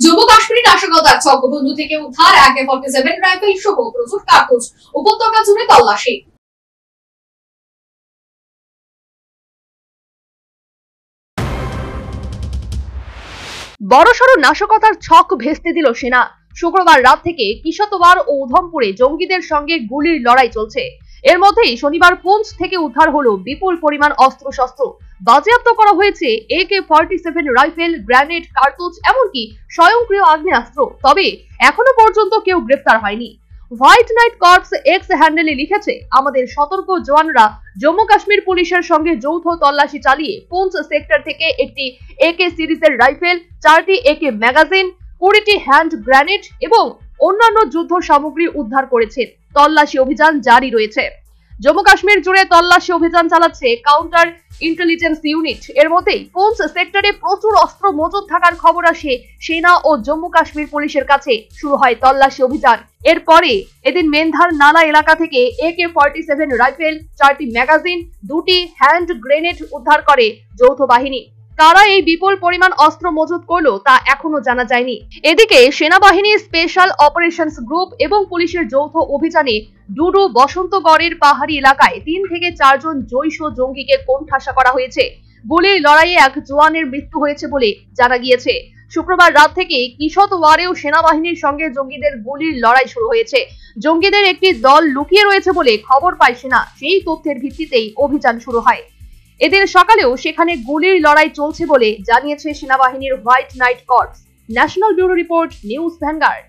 জম্মু কাশ্মীর নাশকতার ছকবন্ধু থেকে উদ্ধার AK-47 রাইফেল সহ প্রচুর কার্তুজ, উপত্যকা জুড়ে তল্লাশি। বড়সড় নাশকতার ছক ভেস্তে দিল সেনা। শুক্রবার রাত থেকে কিশতওয়ার ও উধমপুরে জঙ্গিদের সঙ্গে গুলির লড়াই চলছে। এর মধ্যেই শনিবার পুঞ্চ থেকে উদ্ধার হলো বিপুল পরিমাণ অস্ত্রশস্ত্র। বাজেয়াপ্ত করা হয়েছে AK-47 রাইফেল, গ্রেনেড, কার্তুজ, এমনকি স্বয়ংক্রিয় আগ্নেয়াস্ত্র। তবে এখনো পর্যন্ত কেউ গ্রেফতার হয়নি। হোয়াইট নাইট কর্পস এক্স হ্যান্ডেলে লিখেছে, আমাদের সতর্ক জওয়ানরা জম্মু কাশ্মীর পুলিশের সঙ্গে যৌথ তল্লাশি চালিয়ে পুঞ্চ সেক্টর থেকে একটি AK সিরিজের রাইফেল, 4টি AK ম্যাগাজিন, 20টি হ্যান্ড গ্রেনেড এবং অন্যান্য যুদ্ধ সামগ্রী উদ্ধার করেছে। তল্লাশি অভিযান জারি রয়েছে। জম্মু কাশ্মীর জুড়ে তল্লাশি অভিযান চালাচ্ছে কাউন্টার ইন্টেলিজেন্স ইউনিট। এর মধ্যেই পুঞ্চ সেক্টরে প্রচুর অস্ত্র মজুদ থাকার খবর আসে সেনা ও জম্মু কাশ্মীর পুলিশের কাছে। শুরু হয় তল্লাশি অভিযান। এরপরে এদিন মেন্ধার নালা এলাকা থেকে AK-47 রাইফেল, 4টি ম্যাগাজিন, 2টি হ্যান্ড গ্রেনেড উদ্ধার করে যৌথ বাহিনী। কারা এই বিপুল পরিমাণ অস্ত্র মজুত করলো তা এখনো জানা যায়নি। এদিকে সেনাবাহিনী, স্পেশাল অপারেশনস গ্রুপ এবং পুলিশের যৌথ অভিযানে ডুডু বসন্তগড়ের পাহাড়ি এলাকায় 3 থেকে 4 জন জৈশ জঙ্গিকে কোণঠাসা করা হয়েছে। গুলির লড়াইয়ে এক জওয়ানের মৃত্যু হয়েছে বলে জানা গিয়েছে। শুক্রবার রাত থেকে কিশতওয়ারেও সেনাবাহিনীর সঙ্গে জঙ্গিদের গুলির লড়াই শুরু হয়েছে। জঙ্গিদের একটি দল লুকিয়ে রয়েছে বলে খবর পায় সেনা। সেই তথ্যের ভিত্তিতেই অভিযান শুরু হয়। এদিন সকালেও সেখানে গুলির লড়াই চলছে বলে জানিয়েছে সেনাবাহিনীর white night corps. National bureau report, news vanguard.